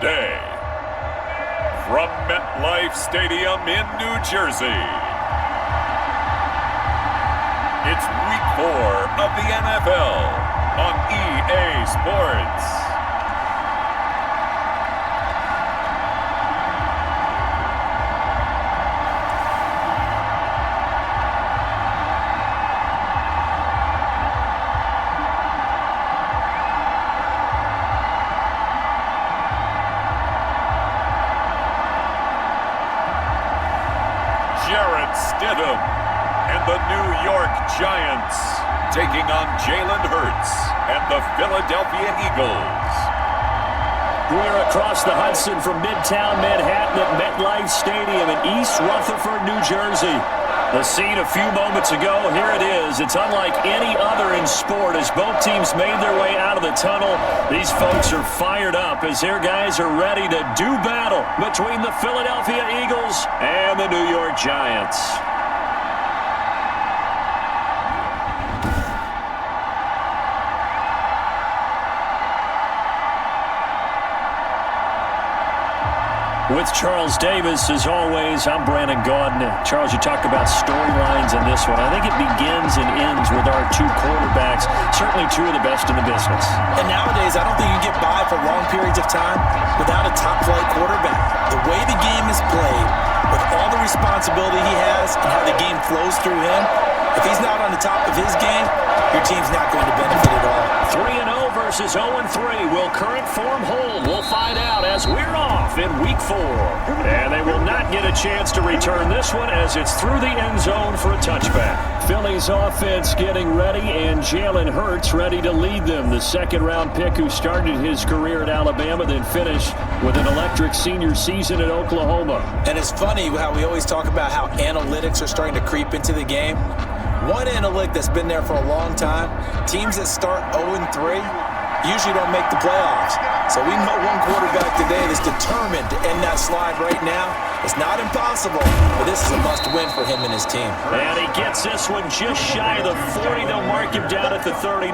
today. From MetLife Stadium in New Jersey, it's Week 4 of the NFL on EA Sports. And the New York Giants taking on Jalen Hurts and the Philadelphia Eagles. We're across the Hudson from Midtown Manhattan at MetLife Stadium in East Rutherford, New Jersey. The scene a few moments ago, here it is. It's unlike any other in sport as both teams made their way out of the tunnel. These folks are fired up as their guys are ready to do battle between the Philadelphia Eagles and the New York Giants. With Charles Davis, as always, I'm Brandon Gaudin. Charles, you talk about storylines in this one. I think it begins and ends with our two quarterbacks, certainly two of the best in the business. And nowadays, I don't think you can get by for long periods of time without a top-flight quarterback. The way the game is played, with all the responsibility he has and how the game flows through him, if he's not on the top of his game, your team's not going to benefit at all. 3-0 versus 0-3. Will current form hold? We'll find out as we're off in Week 4. And they will not get a chance to return this one as it's through the end zone for a touchback. Philly's offense getting ready, and Jalen Hurts ready to lead them. The second-round pick who started his career at Alabama, then finished with an electric senior season at Oklahoma. And it's funny how we always talk about how analytics are starting to creep into the game. One analytic that's been there for a long time, teams that start 0-3 usually don't make the playoffs. So we know one quarterback today that's determined to end that slide right now. It's not impossible, but this is a must-win for him and his team. And he gets this one just shy of the 40. They'll mark him down at the 39.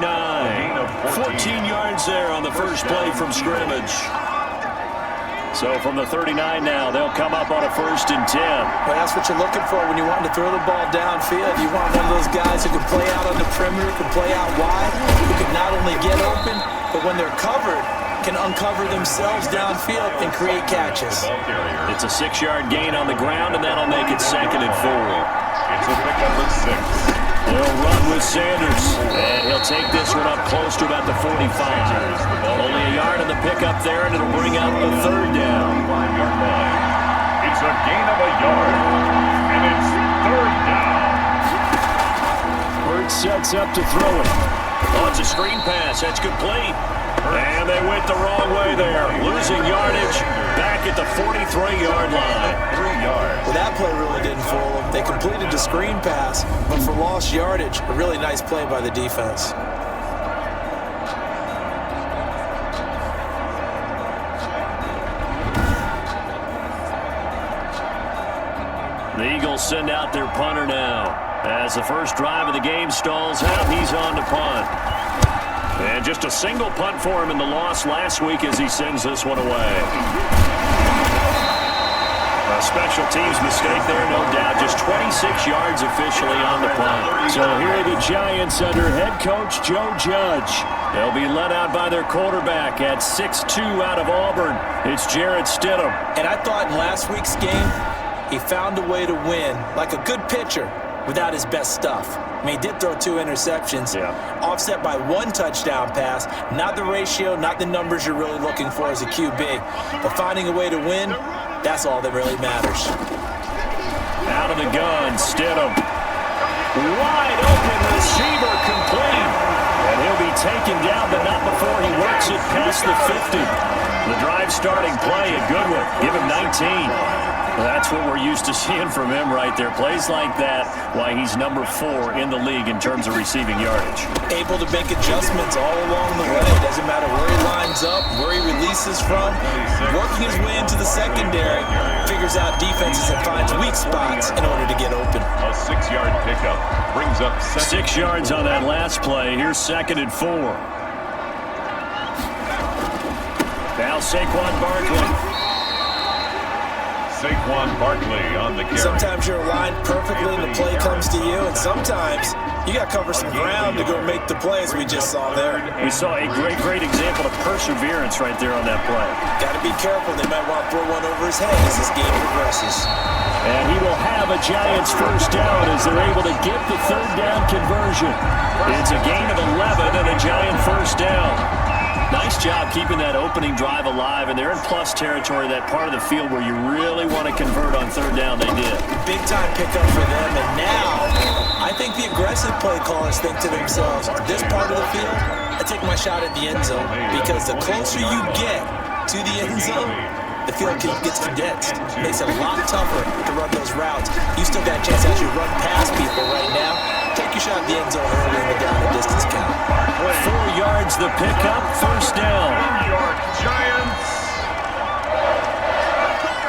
14 yards there on the first play from scrimmage. So from the 39 now, they'll come up on a 1st and 10. Well, that's what you're looking for when you want to throw the ball downfield. You want one of those guys who can play out on the perimeter, can play out wide, who can not only get open, but when they're covered, can uncover themselves downfield and create catches. It's a 6-yard gain on the ground, and that'll make it 2nd and 4. It's a pickup of 6. They'll run with Sanders, and he'll take this one up close to about the 45. Only a yard on the pickup there, and it'll bring up the 3rd down. It's a gain of a yard, and it's 3rd down. Hurts sets up to throw it. Oh, it's a screen pass. That's complete. And they went the wrong way there. Losing yardage back at the 43-yard line. 3 yards. Well, that play really didn't fool them. They completed the screen pass, but for lost yardage, a really nice play by the defense. The Eagles send out their punter now. As the first drive of the game stalls out, he's on to punt. And just a single punt for him in the loss last week as he sends this one away. A special teams mistake there, no doubt. Just 26 yards officially on the punt. So here are the Giants under head coach Joe Judge. They'll be led out by their quarterback at 6'2" out of Auburn. It's Jarrett Stidham. And I thought in last week's game, he found a way to win, like a good pitcher, without his best stuff. I mean, he did throw 2 interceptions, offset by 1 touchdown pass. Not the ratio, not the numbers you're really looking for as a QB. But finding a way to win, that's all that really matters. Out of the gun, Stidham. Wide open receiver complete. And he'll be taken down, but not before he works it past the 50. The drive starting play, a good one. Give him 19. That's what we're used to seeing from him right there. Plays like that, why he's number 4 in the league in terms of receiving yardage. Able to make adjustments all along the way. Doesn't matter where he lines up, where he releases from. Working his way into the secondary, figures out defenses and finds weak spots in order to get open. A 6-yard pickup brings up 6 yards on that last play. Here's 2nd and 4. Now Saquon Barkley. Saquon Barkley on the carry. Sometimes you're aligned perfectly and the play comes to you, and sometimes you got to cover some ground to go make the play, as we just saw there. We saw a great example of perseverance right there on that play. Got to be careful. They might want to throw one over his head as this game progresses. And he will have a Giants first down as they're able to get the third down conversion. It's a gain of 11 and a Giant first down. Nice job keeping that opening drive alive, and they're in plus territory, that part of the field where you really want to convert on third down. They did. Big-time pickup for them, and now I think the aggressive play callers think to themselves, this part of the field, I take my shot at the end zone, because the closer you get to the end zone, the field gets condensed. Makes it a lot tougher to run those routes. You still got a chance to actually run past people right now. Take your shot at the end zone early in the down and distance count. 4 yards the pickup, first down. New York Giants.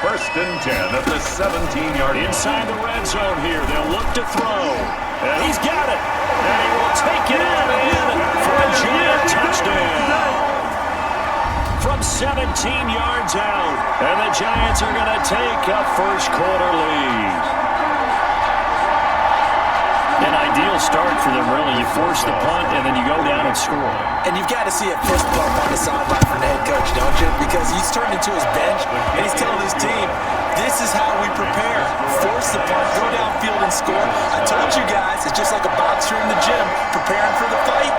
First and 10 at the 17-yard line. Inside the red zone here. They'll look to throw. And he's got it. And he will take it out in for a Giant touchdown. From 17 yards out. And the Giants are going to take a first quarter lead. An ideal start for them, really. You force the punt, and then you go down and score. And you've got to see a fist bump on the sideline from the head coach, don't you? Because he's turned into his bench, and he's telling his team, this is how we prepare. Force the punt, go downfield and score. I told you guys, it's just like a boxer in the gym, preparing for the fight.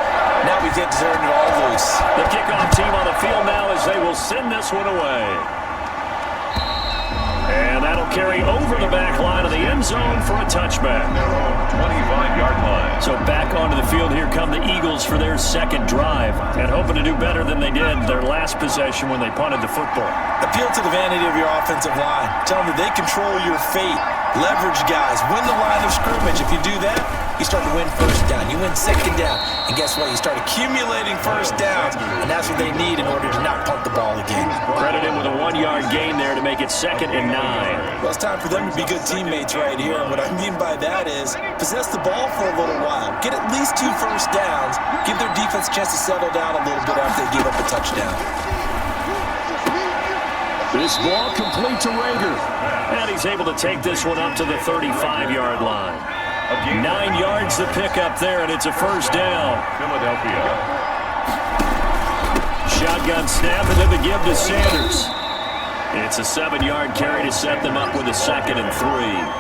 Now we get to turn it all loose. The kickoff team on the field now as they will send this one away. And that'll carry over the back line of the end zone for a touchback. 25-yard line. So back onto the field, here come the Eagles for their second drive, and hoping to do better than they did their last possession when they punted the football. Appeal to the vanity of your offensive line. Tell them that they control your fate. Leverage guys. Win the line of scrimmage. If you do that, you start to win first down. You win second down. And guess what? You start accumulating first downs, and that's what they need in order to not punt the ball again. Credit him with a 1-yard gain there to make it 2nd and 9. Well, it's time for them to be good teammates right here. And what I mean by that is possess the ball for a little while. Get at least 2 first downs. Give their defense a chance to settle down a little bit after they give up a touchdown. This ball complete to Rager. And he's able to take this one up to the 35-yard line. 9 yards to pick up there, and it's a first down. Philadelphia. Shotgun snap, and then the give to Sanders. It's a 7-yard carry to set them up with a 2nd and 3.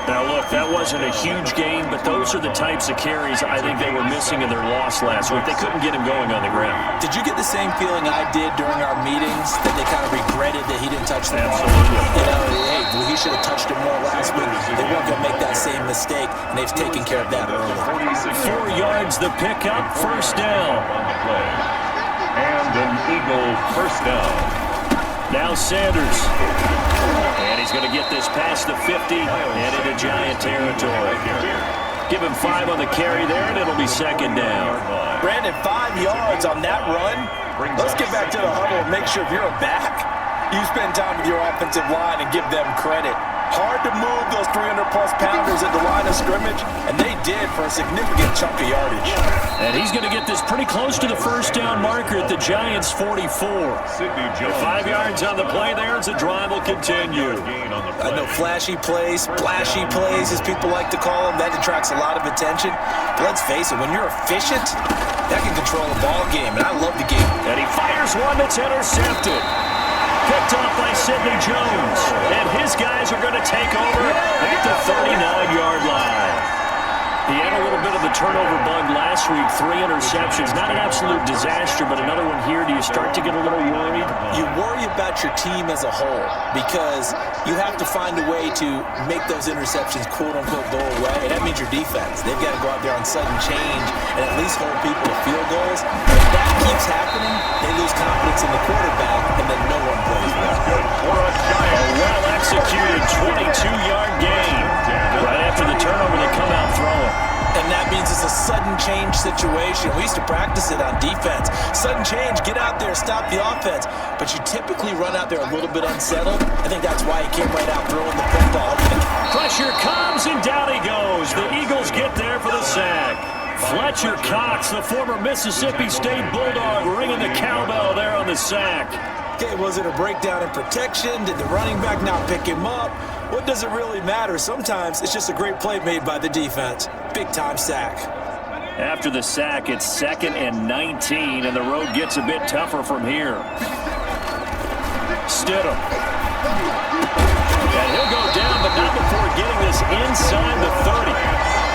Now, look, that wasn't a huge gain, but those are the types of carries I think they were missing in their loss last week. They couldn't get him going on the ground. Did you get the same feeling I did during our meetings, that they kind of regretted that he didn't touch the ball? Absolutely. You know, hey, well, he should have touched it more last week. They weren't going to make that same mistake, and they've taken care of that early. 4 yards the pickup, first down. On the play. And an Eagle first down. Now Sanders. And he's going to get this past the 50 and into Giant territory. Give him 5 on the carry there, and it'll be 2nd down. Brandon, 5 yards on that run. Let's get back to the huddle and make sure if you're a back, you spend time with your offensive line and give them credit. Hard to move those 300-plus pounders at the line of scrimmage, and they did for a significant chunk of yardage. And he's going to get this pretty close to the first down marker at the Giants' 44. 5 yards on the play there as the drive will continue. I know flashy plays, splashy plays, as people like to call them, that attracts a lot of attention. But let's face it, when you're efficient, that can control a ball game, and I love the game. And he fires one that's intercepted. Picked off by Sidney Jones. And his guys are going to take over at the 39-yard line. He had a little bit of the turnover bug last week, 3 interceptions. Not an absolute disaster, but another one here. Do you start to get a little worried? You worry about your team as a whole because you have to find a way to make those interceptions, quote-unquote, go away. And that means your defense. They've got to go out there on sudden change and at least hold people to field goals. And if that keeps happening, they lose confidence in the quarterback, and then no one plays well. A well-executed 22-yard gain. Right after the turnover, they come out throwing. And that means it's a sudden change situation. We used to practice it on defense. Sudden change, get out there, stop the offense. But you typically run out there a little bit unsettled. I think that's why he came right out throwing the football. Pressure comes, and down he goes. The Eagles get there for the sack. Fletcher Cox, the former Mississippi State Bulldog, ringing the cowbell there on the sack. Okay, was it a breakdown in protection? Did the running back not pick him up? What does it really matter? Sometimes it's just a great play made by the defense. Big-time sack. After the sack, it's 2nd and 19, and the road gets a bit tougher from here. Stidham. And he'll go down, but not before getting this inside the 30.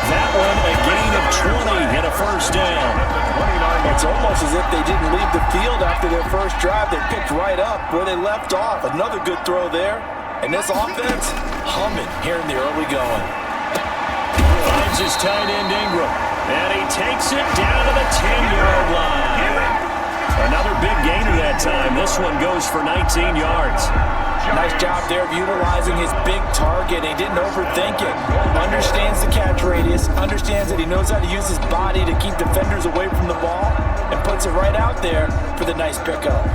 That one, a gain of 20 and a first down. It's almost as if they didn't leave the field after their first drive. They picked right up where they left off. Another good throw there. And this offense, humming here in the early going. Finds his tight end Ingram. And he takes it down to the 10-yard line. Another big gainer that time. This one goes for 19 yards. Nice job there of utilizing his big target. He didn't overthink it. Understands the catch radius. Understands that he knows how to use his body to keep defenders away from the ball. And puts it right out there for the nice pickup.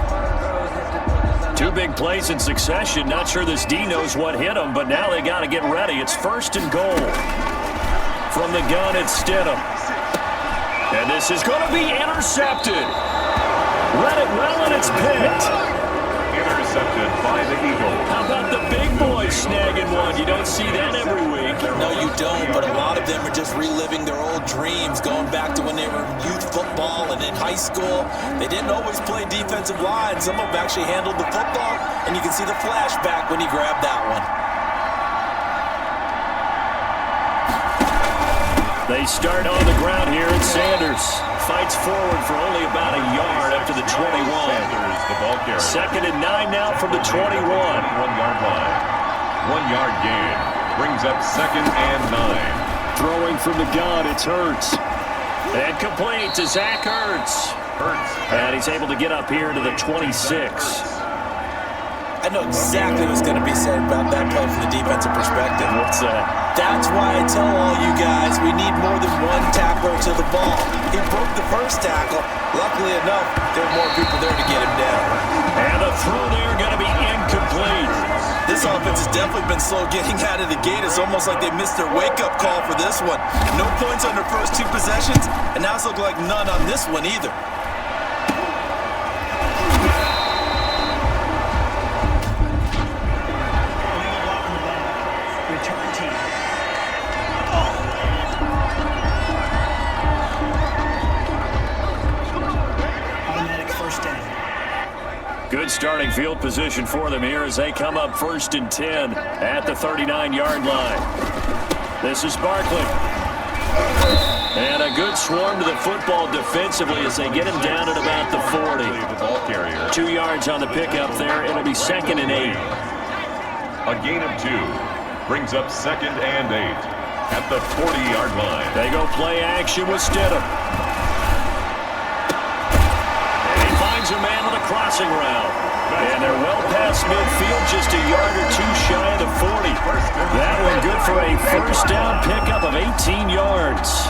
2 big plays in succession. Not sure this D knows what hit him, but now they got to get ready. It's 1st and goal. From the gun, it's Stidham. And this is going to be intercepted. Read it well, and it's picked. Intercepted by the Eagles. How about the big boys snagging one? You don't see that every week. No, you don't, but a lot of them are just reliving their old dreams, going back to when they were in youth football and in high school. They didn't always play defensive line. Some of them actually handled the football, and you can see the flashback when he grabbed that one. They start on the ground here, and Sanders fights forward for only about a yard after the 21. Sanders, the ball carrier. 2nd and 9 now from the 21. 1-yard line. 1-yard gain. Brings up 2nd and 9. Throwing from the gun, it's Hurts. And complete to Zach Ertz. And he's able to get up here to the 26. I know exactly what's going to be said about that play from the defensive perspective. What's that? That's why I tell all you guys we need more than one tackler to the ball. He broke the first tackle. Luckily enough, there were more people there to get him down. And the throw there going to be incomplete. This offense has definitely been slow getting out of the gate. It's almost like they missed their wake-up call for this one. No points on their first 2 possessions, and now it's looking like none on this one either. Good starting field position for them here as they come up 1st and 10 at the 39-yard line. This is Barkley. And a good swarm to the football defensively as they get him down at about the 40. The ball carrier. 2 yards on the pickup there. It'll be 2nd and 8. A gain of 2. Brings up 2nd and 8 at the 40-yard line. They go play action with Stidham. And he finds a man with a crossing route. And they're well past midfield, just a yard or 2 shy of the 40. That one good for a first down pickup of 18 yards.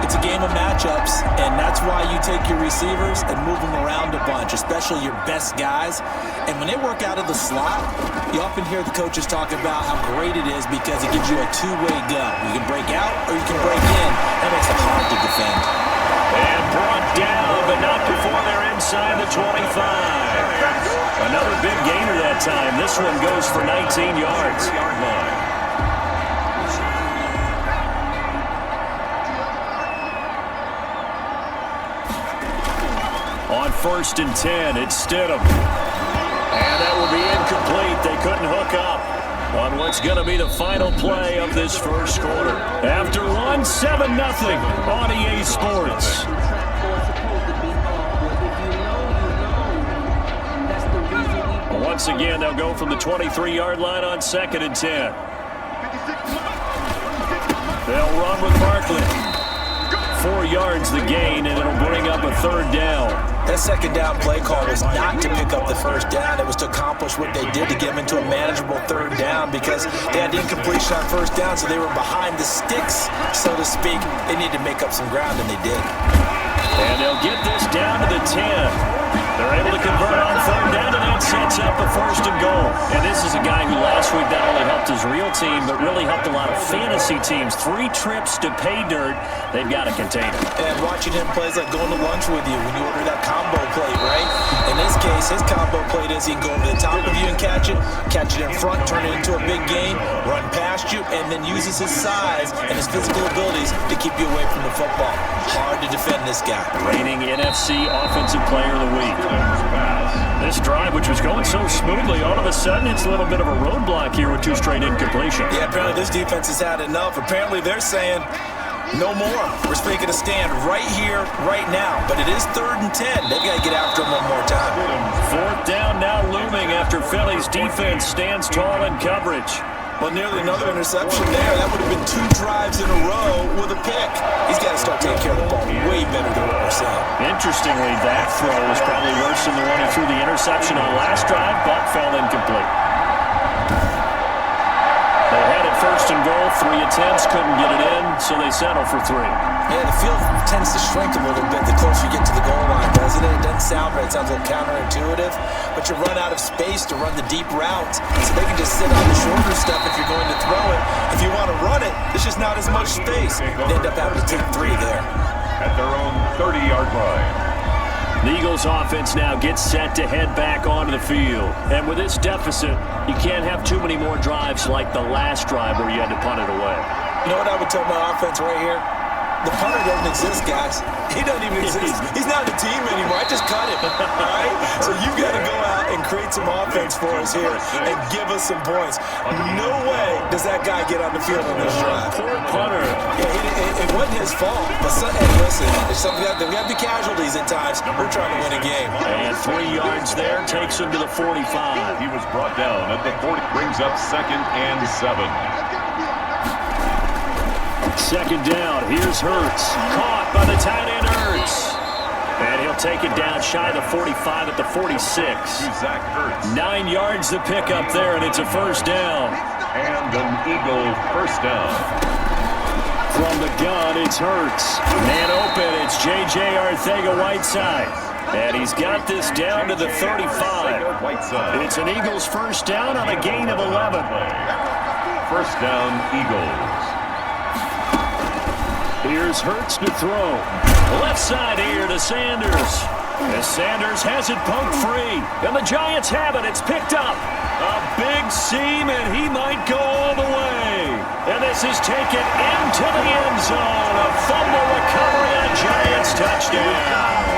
It's a game of matchups, and that's why you take your receivers and move them around a bunch, especially your best guys. And when they work out of the slot, you often hear the coaches talk about how great it is because it gives you a 2-way go. You can break out or you can break in. That makes it hard to defend. And brought down, but not before they're inside the 25. Another big gainer that time. This one goes for 19 yards. On 1st and 10, it's Stidham. And that will be incomplete. They couldn't hook up on what's going to be the final play of this first quarter. After one, 7-0 on EA Sports. Once again, they'll go from the 23-yard line on 2nd and 10. They'll run with Barkley. 4 yards the gain, and it'll bring up a 3rd down. That 2nd down play call was not to pick up the first down. It was to accomplish what they did to get them into a manageable 3rd down because they had incompletion on 1st down, so they were behind the sticks, so to speak. They needed to make up some ground, and they did. And they'll get this down to the 10. They're able to convert on 3rd down, and that sets up a 1st and goal. And this is a guy who last week not only helped his real team, but really helped a lot of fantasy teams. 3 trips to pay dirt. They've got to contain him. And watching him play is like going to lunch with you when you order that combo plate, right? In this case, his combo play is he can go over the top of you and catch it in front, turn it into a big gain, run past you, and then uses his size and his physical abilities to keep you away from the football. Hard to defend this guy. Reigning NFC Offensive Player of the Week. This drive, which was going so smoothly, all of a sudden it's a little bit of a roadblock here with 2 straight incompletions. Yeah, apparently this defense has had enough. Apparently they're saying, no more. We're making a stand right here, right now. But it is 3rd and 10. They've got to get after him one more time. 4th down now looming after Philly's defense stands tall in coverage. Well, nearly another interception there. That would have been 2 drives in a row with a pick. He's got to start taking care of the ball way better than what we're seeing. Interestingly, that throw was probably worse than the one he threw the interception on last drive, but fell incomplete. They had it 1st and goal, 3 attempts, couldn't get it in, so they settle for 3. Yeah, the field tends to shrink a little bit the closer you get to the goal line, doesn't it? It doesn't sound right. It sounds a little counterintuitive, but you run out of space to run the deep routes, so they can just sit on the shorter stuff if you're going to throw it. If you want to run it, there's just not as much space. They end up having to take 3 there. At their own 30-yard line. The Eagles offense now gets set to head back onto the field. And with this deficit, you can't have too many more drives like the last drive where you had to punt it away. You know what I would tell my offense right here? The punter doesn't exist, guys. He doesn't even exist. He's not a team anymore. I just cut him, all right? So you've got to go out and create some offense for us here and give us some points. No way does that guy get on the field on this drive. Poor punter. Yeah, it wasn't his fault. But hey, listen, there's got to be casualties at times. We're trying to win a game. And 3 yards there takes him to the 45. He was brought down at the 40. Brings up 2nd and 7. 2nd down, here's Hurts. Caught by the tight end Hurts. And he'll take it down shy of the 45 at the 46. Zach Hurts. 9 yards to pick up there, and it's a 1st down. And an Eagle 1st down. From the gun, it's Hurts. Man open, it's J.J. Arcega-Whiteside. And he's got this down to the 35. It's an Eagles 1st down on a gain of 11. 1st down, Eagles. Here's Hurts to throw. Left side here to Sanders. As Sanders has it poked free. And the Giants have it. It's picked up. A big seam, and he might go all the way. And this is taken into the end zone. A fumble recovery on Giants touchdown.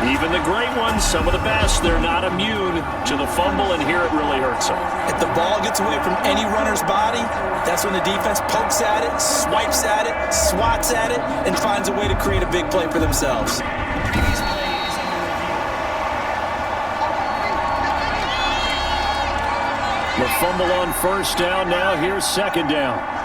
Even the great ones, some of the best, they're not immune to the fumble, and here it really hurts them. If the ball gets away from any runner's body, that's when the defense pokes at it, swipes at it, swats at it, and finds a way to create a big play for themselves. The fumble on 1st down now. Here's 2nd down.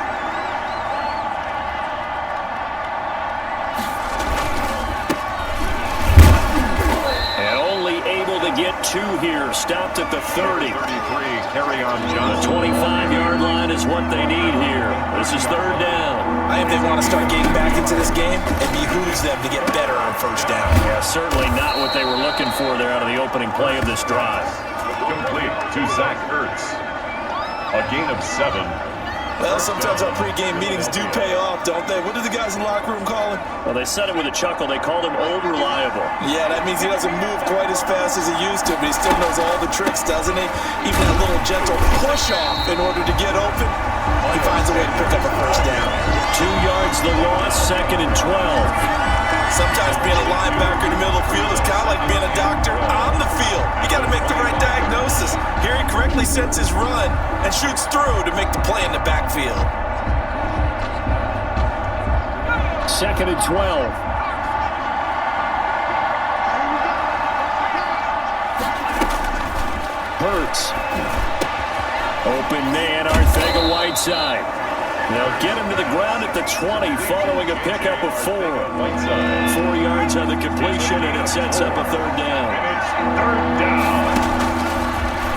Get 2 here, stopped at the 30. 33, carry on John. The 25-yard line is what they need here. This is 3rd down. I think they want to start getting back into this game. It behooves them to get better on 1st down. Yeah, certainly not what they were looking for there out of the opening play of this drive. Complete to Zach Ertz. A gain of 7. Well, sometimes our pregame meetings do pay off, don't they? What do the guys in the locker room call him? Well, they said it with a chuckle. They called him Old Reliable. Yeah, that means he doesn't move quite as fast as he used to, but he still knows all the tricks, doesn't he? Even a little gentle push-off in order to get open, he finds a way to pick up a 1st down. 2 yards the loss, 2nd and 12. Sometimes being a linebacker in the middle of the field is kind of like being a doctor on the field. You got to make the right diagnosis. Here he correctly sets his run and shoots through to make the play in the backfield. 2nd and 12. Hurts. Open man, Arcega-Whiteside. They'll get him to the ground at the 20 following a pickup of 4. 4 yards on the completion, and it sets up a 3rd down. It's 3rd down.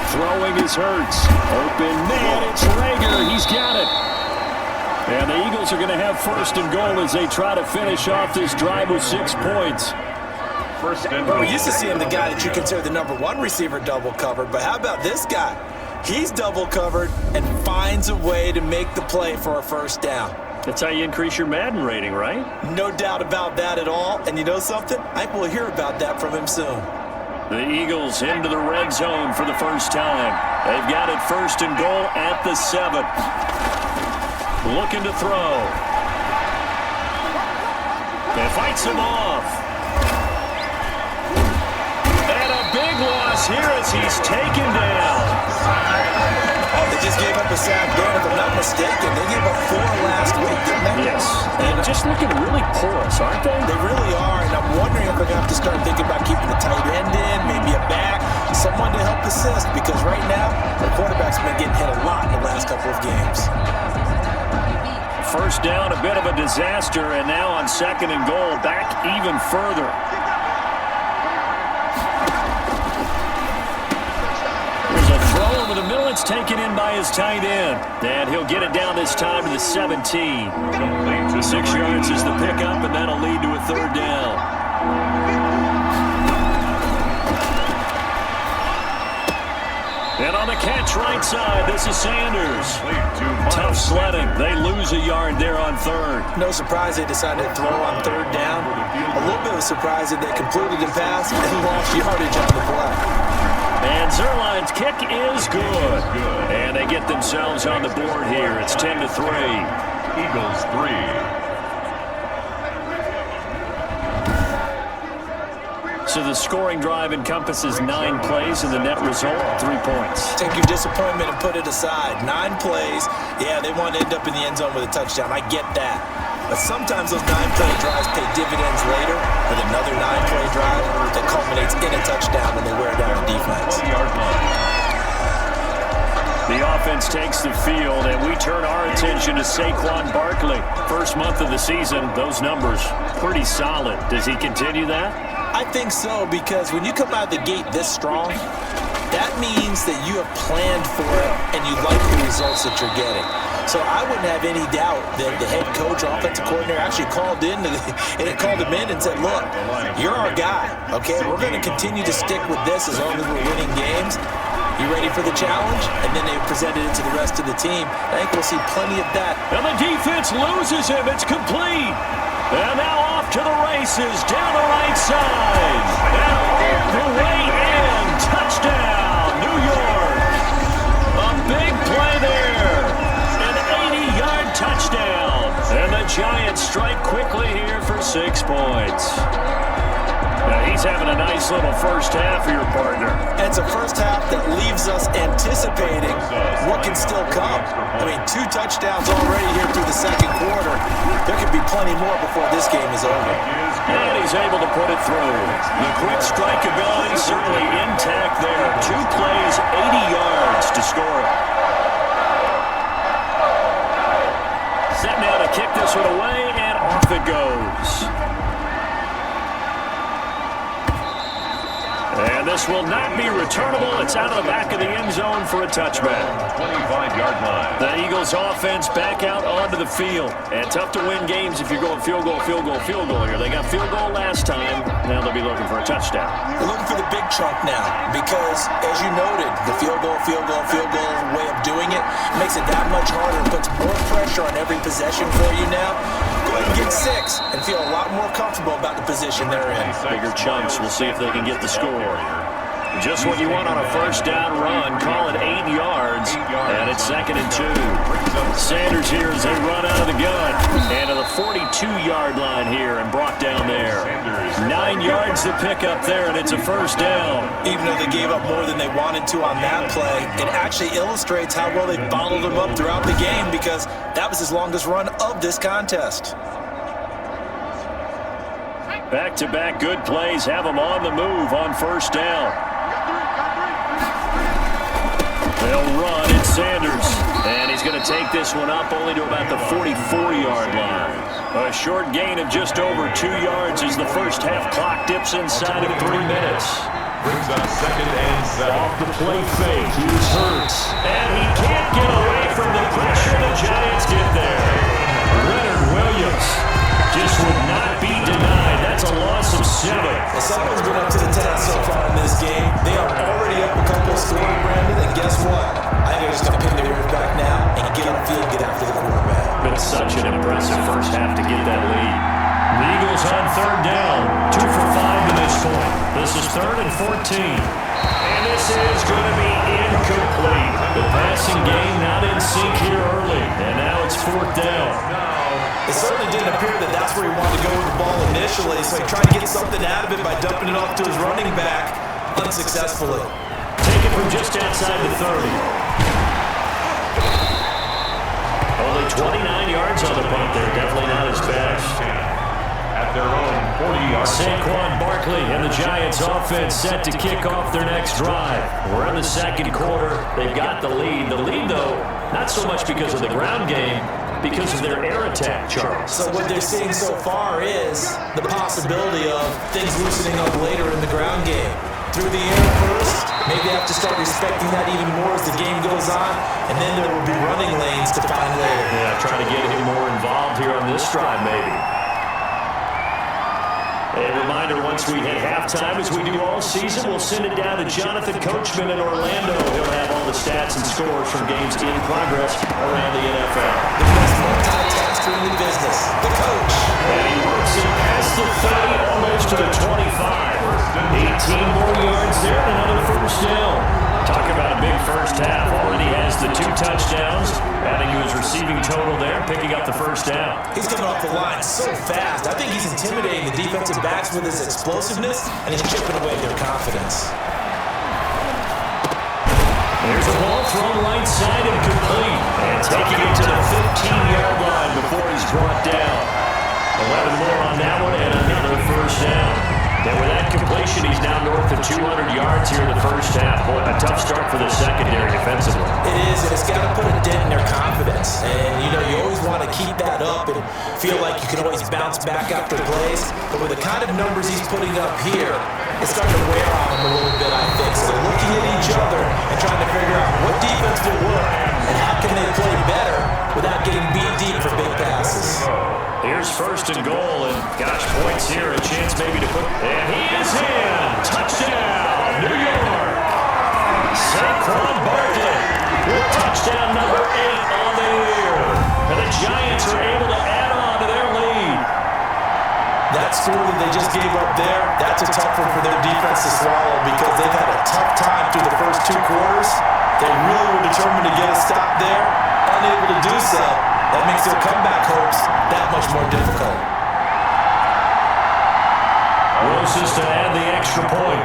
Throwing is Hurts. Open man, it's Rager. He's got it. And the Eagles are going to have 1st and goal as they try to finish off this drive with 6 points. 1st and goal. We're used to seeing the guy that you consider the number 1 receiver double covered, but how about this guy? He's double covered and finds a way to make the play for a 1st down. That's how you increase your Madden rating, right? No doubt about that at all. And you know something? I think we'll hear about that from him soon. The Eagles into the red zone for the first time. They've got it 1st and goal at the 7. Looking to throw. They fights him off. And a big loss here as he's taken down. They just gave up a sack there, if I'm not mistaken. They gave up 4 last week, didn't they? Yes. And just looking really porous, aren't they? They really are, and I'm wondering if they're going to have to start thinking about keeping the tight end in, maybe a back, someone to help assist, because right now, the quarterback's been getting hit a lot in the last couple of games. First down, a bit of a disaster, and now on 2nd and goal, back even further. There's a throw over the middle. It's taken in by his tight end. And he'll get it down this time to the 17. 6 yards is the pickup, and that'll lead to a 3rd down. And on the catch right side, this is Sanders. Tough sledding. They lose a yard there on 3rd. No surprise they decided to throw on 3rd down. A little bit of a surprise that they completed the pass and lost yardage on the play. And Zerline's kick is good. And they get themselves on the board here. It's 10-3. Eagles 3. So the scoring drive encompasses 9 plays, and the net result, 3 points. Take your disappointment and put it aside. 9 plays. Yeah, they want to end up in the end zone with a touchdown. I get that. But sometimes those 9-play drives pay dividends later with another 9-play drive that culminates in a touchdown when they wear down the defense. The offense takes the field, and we turn our attention to Saquon Barkley. First month of the season, those numbers pretty solid. Does he continue that? I think so, because when you come out of the gate this strong, that means that you have planned for it and you like the results that you're getting. So I wouldn't have any doubt that the head coach, offensive coordinator, actually called him in and said, look, you're our guy, okay? We're going to continue to stick with this as long as we're winning games. You ready for the challenge? And then they presented it to the rest of the team. I think we'll see plenty of that. And the defense loses him. It's complete. And now off to the races, down the right side. And all the way in. Touchdown, New York. A big play there. An 80-yard touchdown. And the Giants strike quickly here for 6 points. Now he's having a nice little first half of your partner. And it's a first half that leaves us anticipating what can still come. I mean, 2 touchdowns already here through the 2nd quarter. There could be plenty more before this game is over. And he's able to put it through. The quick strike ability certainly intact there. 2 plays, 80 yards to score it. Set now to kick this one away, and off it goes. And this will not be returnable. It's out of the back of the end zone for a touchback. 25-yard line. The Eagles offense back out onto the field. And tough to win games if you're going field goal, field goal, field goal here. They got field goal last time. Now they'll be looking for a touchdown. They're looking for the big chunk now because, as you noted, the field goal way of doing it makes it that much harder. It puts more pressure on every possession for you now. Go ahead and get 6 and feel a lot more comfortable about the position they're in. Bigger chunks. We'll see if they can get the score. Just what you want on a first down run. Call it 8 yards. And it's 2nd and 2. Sanders here as they run out of the gun. And to the 42-yard line here and brought down there. 9 yards to pick up there, and it's a first down. Even though they gave up more than they wanted to on that play, it actually illustrates how well they bottled them up throughout the game because that was his longest run of this contest. Back-to-back good plays have them on the move on first down. They'll run. It's Sanders. And he's going to take this one up only to about the 44-yard line. A short gain of just over 2 yards as the first half clock dips inside of 3 minutes. Brings up 2nd and 7. Off the play fake. Here's Hurts. And he can't get away from the pressure the Giants get there. Leonard Williams just would not be denied. That's a loss of 7. Well, someone's been up to the task so far in this game. They are already up a couple of scoring, Brandon, and guess what? I think they're just going to pick their ears back now and get on the field and get after the quarterback. been such an impressive first half to get that lead. The Eagles on third down, 2 for 5 to this point. This is 3rd and 14. And this is going to be incomplete. The passing game not in sync here early, and now it's 4th down. It certainly didn't appear that that's where he wanted to go with the ball initially, so he tried to get something out of it by dumping it off to his running back unsuccessfully. Taken from just outside the 30. Only 29 yards on the punt there. Definitely not his best. At their own 40-yard Saquon Barkley and the Giants offense set to kick off their next drive. We're in the second quarter. They've got the lead. The lead, though, not so much because of the ground game, because of their air attack, Charles. So what they're seeing so far is the possibility of things loosening up later in the ground game. Through the air first, maybe they have to start respecting that even more as the game goes on, and then there will be running lanes to find later. Yeah, trying to get him more involved here on this drive, maybe. A reminder, once we hit halftime, as we do all season, we'll send it down to Jonathan Coachman in Orlando. He'll have all the stats and scores from games in progress around the NFL. The best multitasker in the business, the coach. And he works it past the 30, almost to the 25. 18 more yards there, and another first down. Talk about a big first half. Already has the 2 touchdowns, adding to his receiving total there, picking up the first down. He's coming off the line so fast. I think he's intimidating the defensive backs with his explosiveness, and he's chipping away their confidence. There's a ball thrown right side and complete. And taking it to the 15-yard line before he's brought down. 11 more on that one, and another first down. And with that completion, he's now north of 200 yards here in the first half. Boy, a tough start for the secondary defensively. It is, and it's got to put a dent in their confidence. And, you know, you always want to keep that up and feel like you can always bounce back after plays. But with the kind of numbers he's putting up here, it's starting to wear on them a little bit, I think. So they're looking at each other and trying to figure out what defense will work and how can they play better without getting beat deep for big passes. Here's 1st and goal, and gosh, points here, a chance maybe to put, and he is in! Touchdown, New York! Saquon Barkley with touchdown number 8 on the year. And the Giants are able to add on to their lead. That score that they just gave up there, that's a tough one for their defense to swallow because they've had a tough time through the first 2 quarters. They really were determined to get a stop there, unable to do so. That makes their comeback hopes that much more difficult. Roses to add the extra point.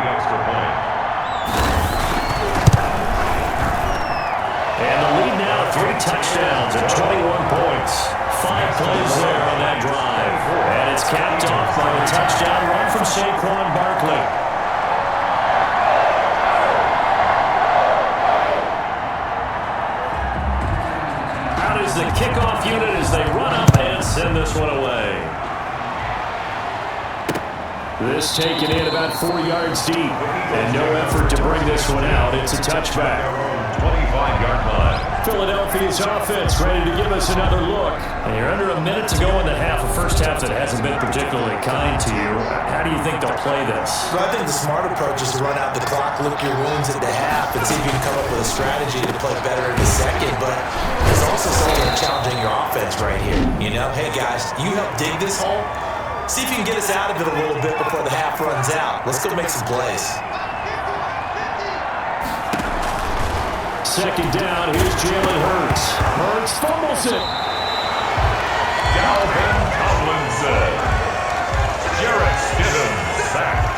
And the lead now, 3 touchdowns and 21 points. 5 plays there on that drive. And it's capped off by a touchdown run from Saquon Barkley. The kickoff unit as they run up and send this one away. This taken in about 4 yards deep, and no effort to bring this one out. It's a touchback. 25-yard line. Philadelphia's offense ready to give us another look. And you're under a minute to go in the half, a first half that hasn't been particularly kind to you. How do you think they'll play this? Well, I think the smart approach is to run out the clock, lick your wounds at the half, and see if you can come up with a strategy to play better in the second. But there's also something challenging your offense right here. You know, hey guys, you help dig this hole. See if you can get us out of it a little bit before the half runs out. Let's go make some plays. Second down, here's Jalen Hurts. Hurts fumbles it. Dalvin Tomlinson. Jarrett Stidham sacked.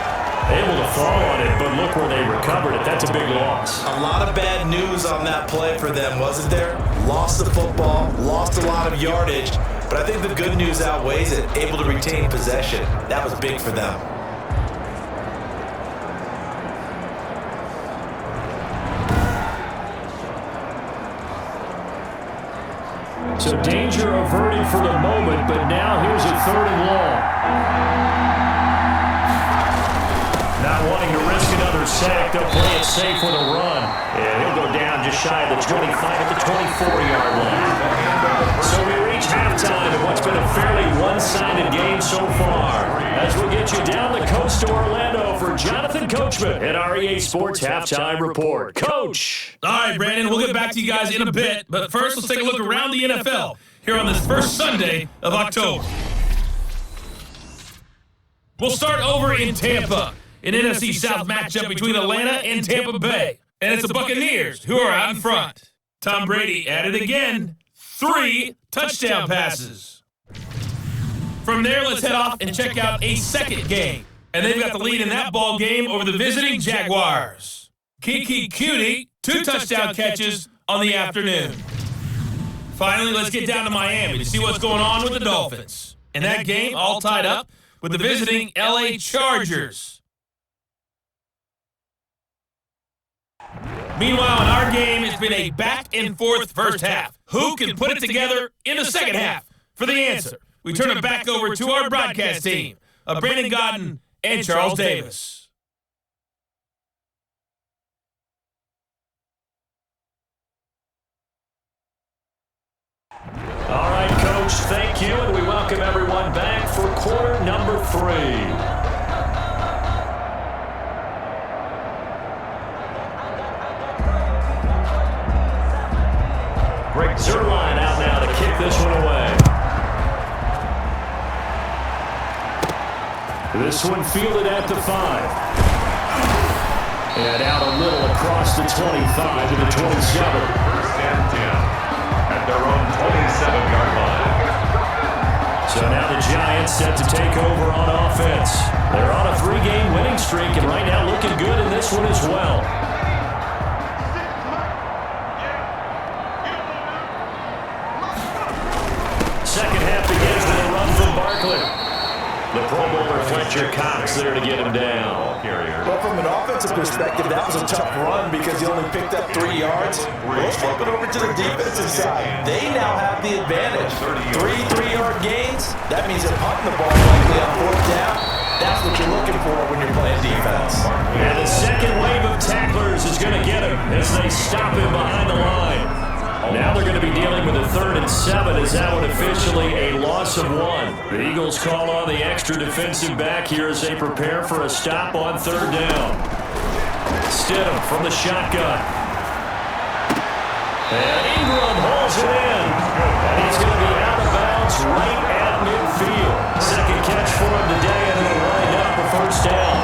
Able to fall on it, but look where they recovered it. That's a big loss. A lot of bad news on that play for them, wasn't there? Lost the football, lost a lot of yardage, but I think the good news outweighs it. Able to retain possession. That was big for them. So danger averted for the moment, but now here's a 3rd and long. Not wanting to risk another sack, they'll play it safe with a run. And he'll go down just shy of the 25 at the 24-yard line. So we reach halftime in what's been a fairly one-sided game so far. As we'll get you down the coast to Orlando for Jonathan Coachman at our EA Sports Halftime Report. Coach! All right, Brandon, we'll get back to you guys in a bit. But first, let's take a look around the NFL. here on this first Sunday of October. We'll start over in Tampa, an NFC South matchup between Atlanta and Tampa Bay. And it's the Buccaneers who are out in front. Tom Brady at it again. 3 touchdown passes. From there, let's head off and check out a second game. And they've got the lead in that ball game over the visiting Jaguars. Kiki Cutie, 2 touchdown catches on the afternoon. Finally, let's get down to Miami to see what's going on with the Dolphins. In that game, all tied up with the visiting LA Chargers. Meanwhile, in our game, it's been a back-and-forth first half. Who can put it together in the second half? For the answer, we turn it back over to our broadcast team of Brandon Godden and Charles Davis. All right, Coach, thank you, and we welcome everyone back for quarter number 3. Greg Zerline out now to kick this one away. This one fielded at the 5. And out a little across the 25 to the 27. First and 10 at their own 27-yard line. So now the Giants set to take over on offense. They're on a 3-game winning streak, and right now looking good in this one as well. Second half begins with a run from Barkley. The Pro Bowler Fletcher Cox there to get him down. Well, from an offensive perspective, that was a tough run because he only picked up 3 yards. Let's flip it over to the defensive side. They now have the advantage. 3 3-yard gains. That means they're punting the ball likely on 4th down. That's what you're looking for when you're playing defense. And the second wave of tacklers is going to get him as they stop him behind the line. Now they're going to be dealing with a 3rd and 7 as that one officially a loss of 1. The Eagles call on the extra defensive back here as they prepare for a stop on 3rd down. Stidham from the shotgun. And Ingram hauls it in. And he's going to be out of bounds right at midfield. Second catch for him today, and he'll wind up a 1st down.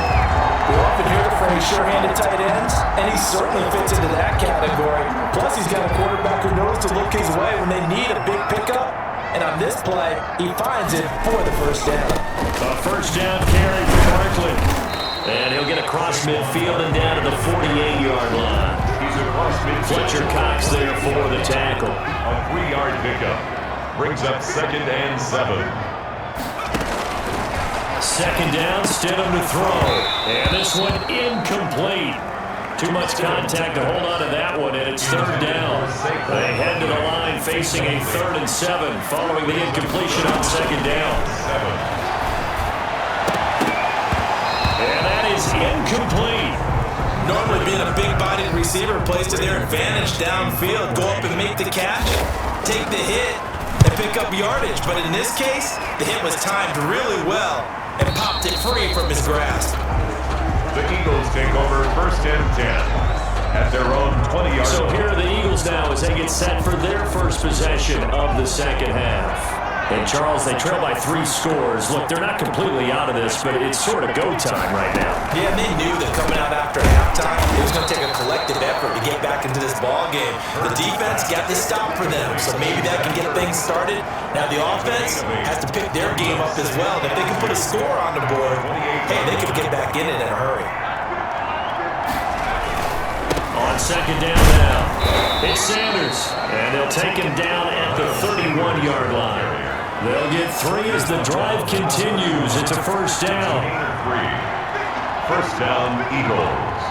We often hear the phrase sure-handed tight ends, and he certainly fits into that category. Plus, he's got a quarterback who knows to look his way when they need a big pickup. And on this play, he finds it for the 1st down. A 1st down carry for Barkley. And he'll get across midfield and down to the 48-yard line. He's across midfield. Fletcher Cox there for the tackle. A 3-yard pickup brings up 2nd and 7. Second down, Stidham to throw. And this one incomplete. Too much contact to hold on to that one, and it's 3rd down. They head to the line facing a 3rd and 7 following the incompletion on 2nd down. And that is incomplete. Normally being a big-bodied receiver plays to their advantage downfield. Go up and make the catch, take the hit, and pick up yardage. But in this case, the hit was timed really well and popped it free from his grasp. The Eagles take over 1st and 10 at their own 20-yard line. So here are the Eagles now as they get set for their first possession of the second half. And Charles, they trail by 3 scores. Look, they're not completely out of this, but it's sort of go time right now. Yeah, and they knew that coming out after halftime, it was going to take a collective effort to get back into this ball game. The defense got the stop for them, so maybe that can get things started. Now the offense has to pick their game up as well. And if they can put a score on the board, hey, they could get back in it in a hurry. On second down now, it's Sanders, and they'll take him down at the 31-yard line. They'll get 3 as the drive continues. It's a 1st down. 1st down, Eagles.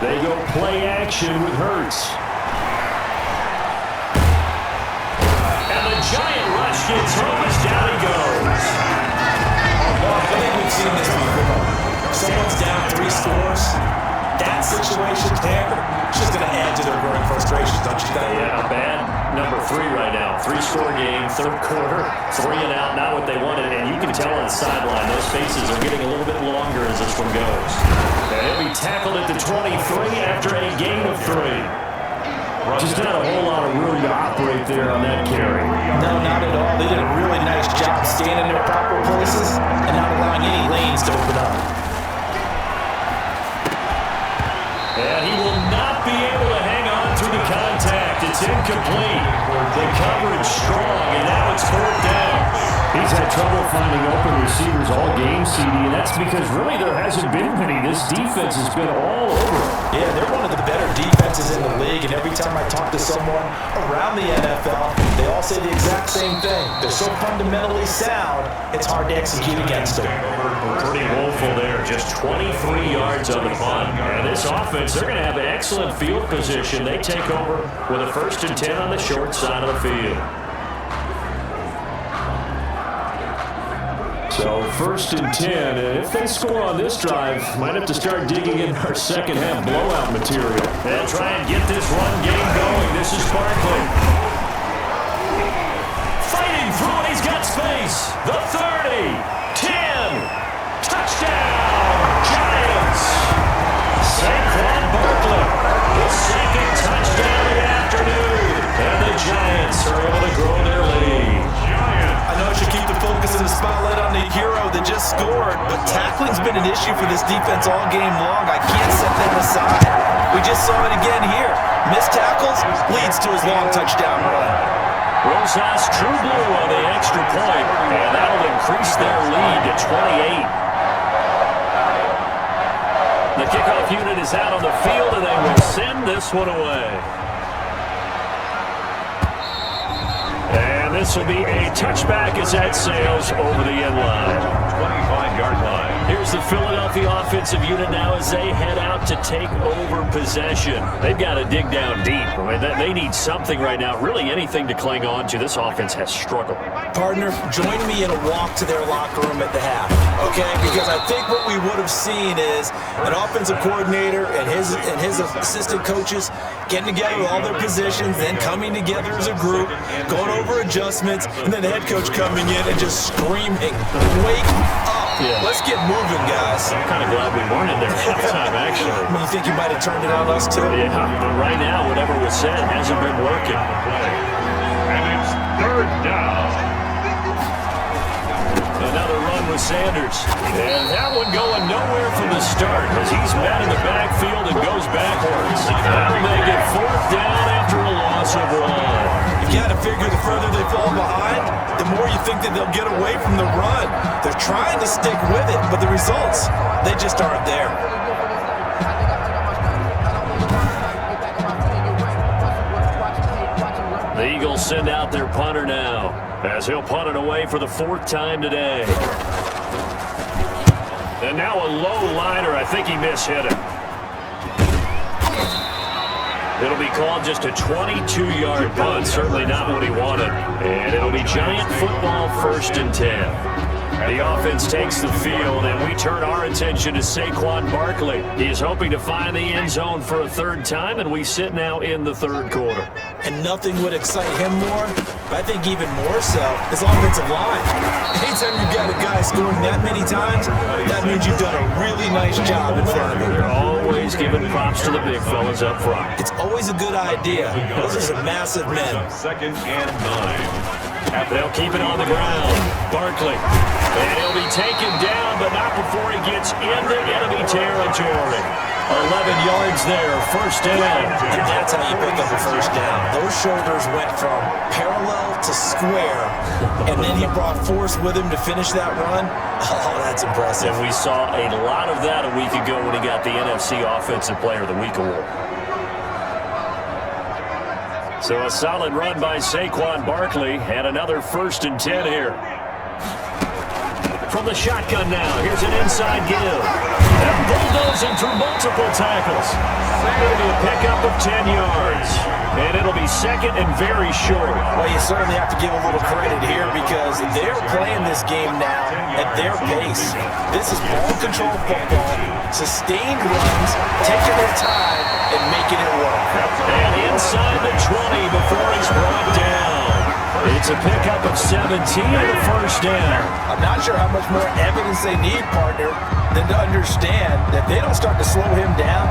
They go play action with Hurts. And the giant rush gets home as down he goes. I think we've seen this before. Someone's down 3 scores. That situation there is just going to add to their growing frustrations, don't you think? Yeah, bad number 3 right now. 3-score game, 3rd quarter, 3 and out, not what they wanted. And you can tell on the sideline, those faces are getting a little bit longer as this one goes. And he'll be tackled at the 23 after a gain of 3. Just not a whole lot of room to operate there on that carry. No, not at all. They did a really nice job staying in their proper places and not allowing any lanes to open up. And he will not be able to hang on through the contact. It's incomplete. The coverage strong, and now it's 4th down. He's had trouble finding open receivers all game, CD, and that's because really there hasn't been many. This defense has been all over. Yeah, they're one of the better defenses in the league, and every time I talk to someone around the NFL, they all say the exact same thing. They're so fundamentally sound, it's hard to execute against them. Pretty woeful there, just 23 yards on the punt. And this offense, they're going to have an excellent field position. They take over with a 1st and 10 on the short side of the field. So 1st and 10, and if they score on this drive, might have to start digging in our second half blowout material. They'll try and get this run game going. This is Barkley. Fighting through it, he's got space. The 30, 10, touchdown, Giants. Saquon Barkley, the 2nd touchdown of the afternoon. And the Giants are able to grow their lead. I know I should keep the focus and the spotlight on the hero that just scored, but tackling's been an issue for this defense all game long. I can't set them aside. We just saw it again here. Missed tackles leads to his long touchdown run. Rosas true blue on the extra point, and that'll increase their lead to 28. The kickoff unit is out on the field, and they will send this one away. And this will be a touchback as that sails over the end line. 25-yard line. Here's the Philadelphia offensive unit now as they head out to take over possession. They've got to dig down deep. I mean, they need something right now, really anything to cling on to. This offense has struggled. Partner, join me in a walk to their locker room at the half, okay? Because I think what we would have seen is an offensive coordinator and his assistant coaches getting together with all their positions, then coming together as a group, going over adjustments, and then the head coach coming in and just screaming, "Wake up! Yeah. Let's get moving, guys." I'm kind of glad we weren't in there at halftime, actually. You think you might have turned it on us, too? Yeah, but right now, whatever was said hasn't been working. And it's 3rd down. Another run with Sanders. And that one going nowhere from the start as he's met in the backfield and goes backwards. That'll make it 4th down after a loss of 1. You got to figure the further they fall behind, the more you think that they'll get away from the run. They're trying to stick with it, but the results, they just aren't there. The Eagles send out their punter now as he'll punt it away for the 4th time today. And now a low liner. I think he mishit it. It'll be called just a 22-yard punt. Certainly not what he wanted. And it'll be Giant football 1st and 10. The offense takes the field, and we turn our attention to Saquon Barkley. He is hoping to find the end zone for a 3rd time, and we sit now in the 3rd quarter. And nothing would excite him more, but I think even more so, his offensive line. Anytime you've got a guy scoring that many times, that means you've done a really nice job in front of him. You're always giving props to the big fellas up front. It's always a good idea. Those are some massive men. 2nd and 9. They'll keep it on the ground. Barkley. And he'll be taken down, but not before he gets into enemy territory. 11 yards there, 1st down. And that's how you pick up a 1st down. Those shoulders went from parallel to square, and then he brought force with him to finish that run. Oh, that's impressive. And we saw a lot of that a week ago when he got the NFC Offensive Player of the Week award. So a solid run by Saquon Barkley, and another 1st and 10 here. From the shotgun now, here's an inside give. And bulldozing through multiple tackles. It'll be a pickup of 10 yards. And it'll be 2nd and very short. Well, you certainly have to give a little credit here because they're playing this game now at their pace. This is ball control football, sustained runs, taking their time, and making it work. And inside the 20 before he's brought down. It's a pickup of 17 and a first down. I'm not sure how much more evidence they need, partner, than to understand that they don't start to slow him down.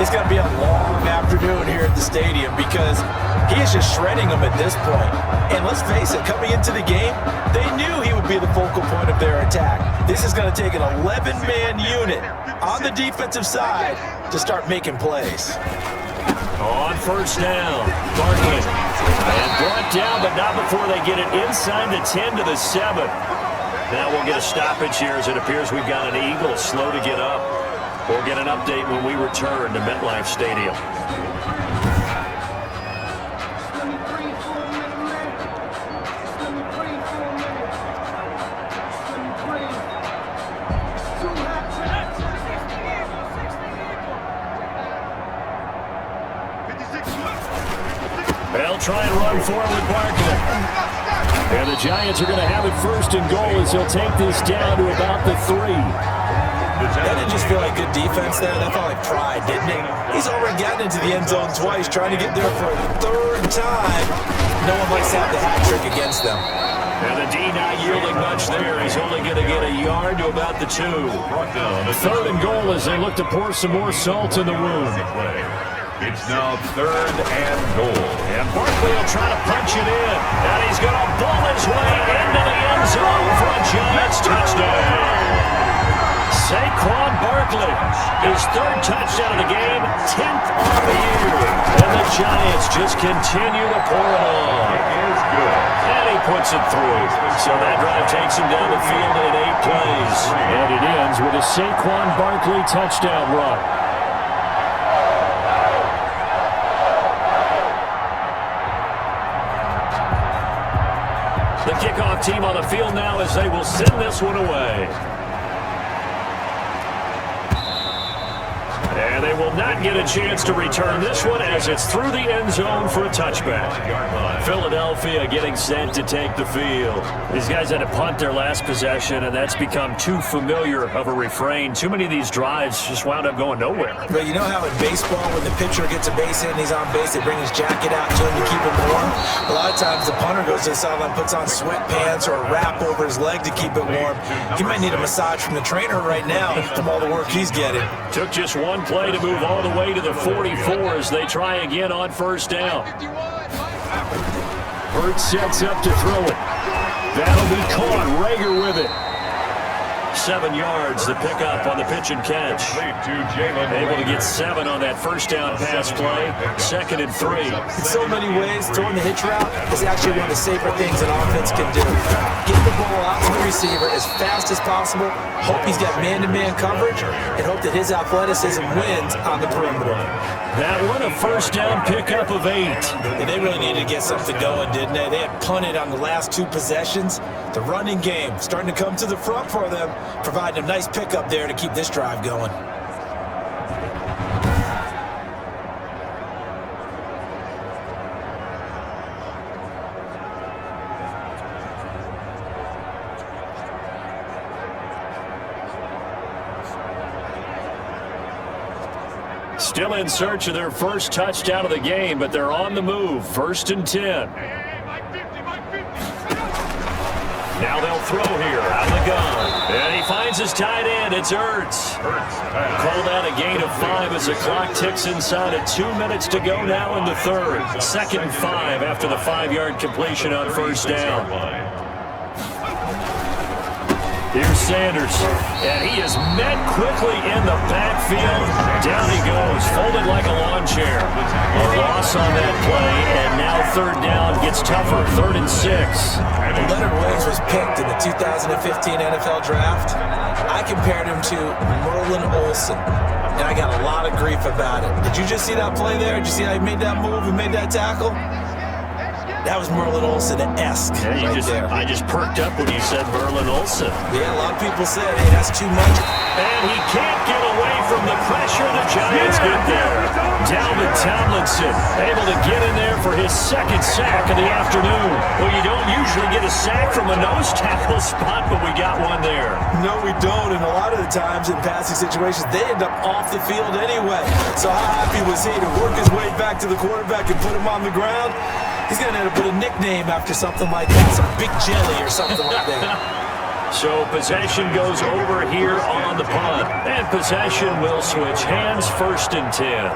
It's going to be a long afternoon here at the stadium because he is just shredding them at this point. And let's face it, coming into the game, they knew he would be the focal point of their attack. This is going to take an 11-man unit on the defensive side to start making plays. On first down, Barkley. And brought down, but not before they get it inside the 10 to the 7. Now we'll get a stoppage here as it appears we've got an Eagle slow to get up. We'll get an update when we return to MetLife Stadium. They'll try and run forward with Barkley. And the Giants are going to have it first and goal as they'll take this down to about the 3. That didn't just feel like good defense there. That felt like pride, didn't it? He's already gotten into the end zone twice, trying to get there for a third time. No one likes to have the hat trick against them. And the D not yielding much there. He's only going to get a yard to about the 2. Third and goal as they look to pour some more salt in the wound. It's now third and goal. And Barkley will try to punch it in. And he's going to ball his way into the end zone for a Giants touchdown. Saquon Barkley, his third touchdown of the game, 10th on the year. And the Giants just continue to pour it on. It is good. And he puts it through. So that drive takes him down the field in 8 plays. And it ends with a Saquon Barkley touchdown run. The kickoff team on the field now as they will send this one away. And they will not get a chance to return this one as it's through the end zone for a touchback. Philadelphia getting set to take the field. These guys had to punt their last possession, and that's become too familiar of a refrain. Too many of these drives just wound up going nowhere. But you know how in baseball, when the pitcher gets a base hit and he's on base, they bring his jacket out to him to keep him warm? A lot of times the punter goes to the sideline, puts on sweatpants or a wrap over his leg to keep it warm. He might need a massage from the trainer right now from all the work he's getting. Took just one play to move all the way to the 44 as they try again on first down. Hurts sets up to throw it. That'll be caught. Rager with it. 7 yards, the pickup on the pitch and catch. Able to get 7 on that first down pass play. 2nd and 3. In so many ways, throwing the hitch route is actually one of the safer things an offense can do. Get the ball out to the receiver as fast as possible, hope he's got man-to-man coverage, and hope that his athleticism wins on the perimeter. That one, a first down pickup of 8. And they really needed to get something going, didn't they? They had punted on the last 2 possessions. The running game starting to come to the front for them, providing a nice pickup there to keep this drive going. Still in search of their first touchdown of the game, but they're on the move. 1st and 10. Now they'll throw here out of the gun. And he finds his tight end. It's Ertz. Called out a gain of 5 as the clock ticks inside of 2 minutes to go now in the 3rd. 2nd and 5 after the 5-yard completion on first down. Here's Sanders, and he is met quickly in the backfield. Down he goes, folded like a lawn chair. A loss on that play, and now 3rd down gets tougher, 3rd and 6. Leonard Williams was picked in the 2015 NFL Draft. I compared him to Merlin Olsen, and I got a lot of grief about it. Did you just see that play there? Did you see how he made that move and made that tackle? That was Merlin Olsen-esque there. I just perked up when you said Merlin Olsen. Yeah, a lot of people said, hey, that's too much. And he can't get away from the pressure. The Giants get there. Dalvin Tomlinson able to get in there for his 2nd sack of the afternoon. Well, you don't usually get a sack from a nose tackle spot, but we got one there. No, we don't. And a lot of the times in passing situations, they end up off the field anyway. So how happy was he to work his way back to the quarterback and put him on the ground? He's going to end up with a nickname after something like that, some Big Jelly or something like that. So possession goes over here on the punt. And possession will switch hands, 1st and 10.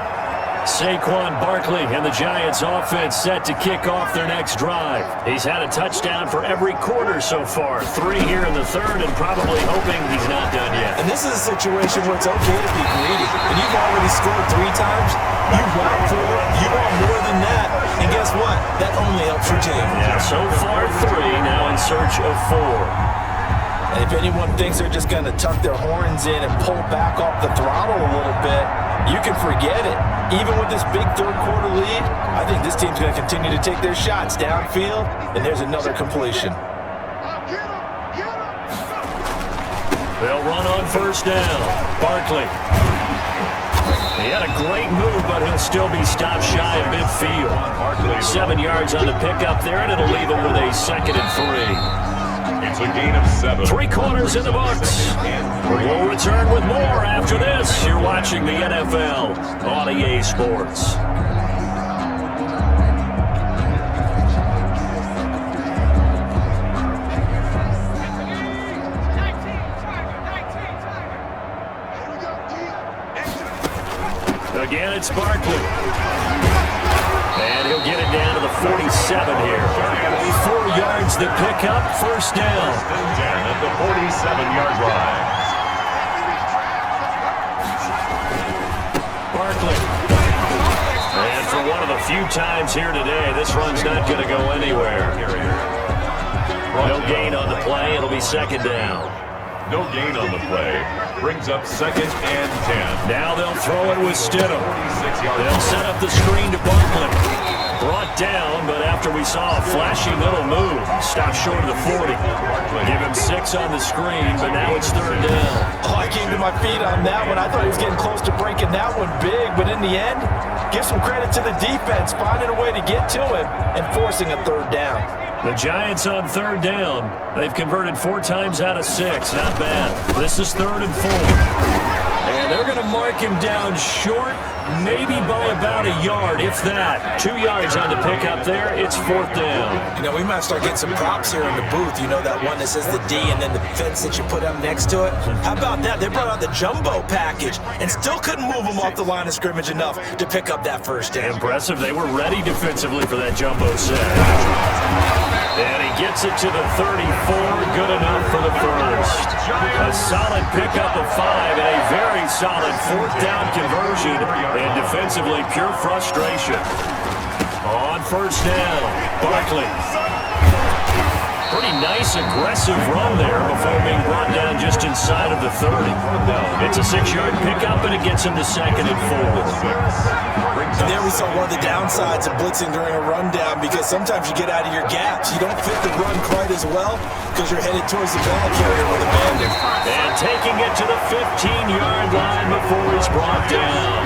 Saquon Barkley and the Giants offense set to kick off their next drive. He's had a touchdown for every quarter so far. 3 here in the 3rd, and probably hoping he's not done yet. And this is a situation where it's okay to be greedy. When you've already scored 3 times, you want 4, you want more than that. And guess what? That only helps your team. Yeah, so far 3, now in search of 4. And if anyone thinks they're just going to tuck their horns in and pull back off the throttle a little bit, you can forget it. Even with this big 3rd quarter lead, I think this team's going to continue to take their shots downfield, and there's another completion. They'll run on 1st down. Barkley. He had a great move, but he'll still be stopped shy of midfield. 7 yards on the pickup there, and it'll leave him with a 2nd and 3. It's a gain of 7. 3 quarters in the books. We'll return with more after this. You're watching the NFL on EA Sports. Again, it's Barkley. And he'll get it down to the 47 here. 4 yards the pickup, 1st down. At the 47-yard line. Barkley. And for one of the few times here today, this run's not going to go anywhere. No gain on the play. It'll be 2nd down. No gain on the play. Brings up 2nd and 10. Now they'll throw it with Stidham. They'll set up the screen to Barkley. Brought down, but after we saw a flashy little move, stopped short of the 40. Give him 6 on the screen, but now it's 3rd down. Oh, I came to my feet on that one. I thought he was getting close to breaking that one big, but in the end, give some credit to the defense, finding a way to get to him and forcing a 3rd down. The Giants on 3rd down. They've converted 4 times out of 6. Not bad. This is 3rd and 4. And they're going to mark him down short, maybe by about a yard, if that. 2 yards on the pickup there. It's 4th down. You know, we might start getting some props here in the booth. You know, that one that says the D and then the fence that you put up next to it? How about that? They brought out the jumbo package and still couldn't move him off the line of scrimmage enough to pick up that 1st down. Impressive. They were ready defensively for that jumbo set. And he gets it to the 34. Good enough for the 1st. A solid pickup of 5 and a very solid 4th down conversion. And defensively, pure frustration. On 1st down, Barkley. Pretty nice, aggressive run there before being brought down just inside of the 30. It's a 6-yard pickup, and it gets him to 2nd and 4. And there we saw one of the downsides of blitzing during a rundown, because sometimes you get out of your gaps. You don't fit the run quite as well because you're headed towards the ball carrier with a bandit. And taking it to the 15-yard line before he's brought down.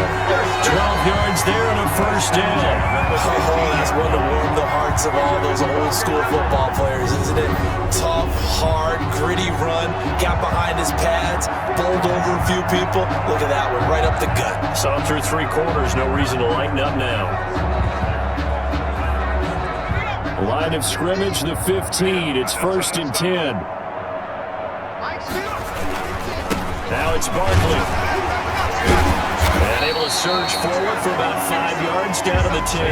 12 yards there and a 1st down. Oh, that's one to warm the hearts of all those old school football players, isn't it? Tough, hard, gritty run. Got behind his pads, bowled over a few people. Look at that one, right up the gut. Saw him through 3 quarters. No reason to lighten up now. Line of scrimmage, the 15. It's 1st and 10. Now it's Barkley. And able to surge forward for about 5 yards down to the 10.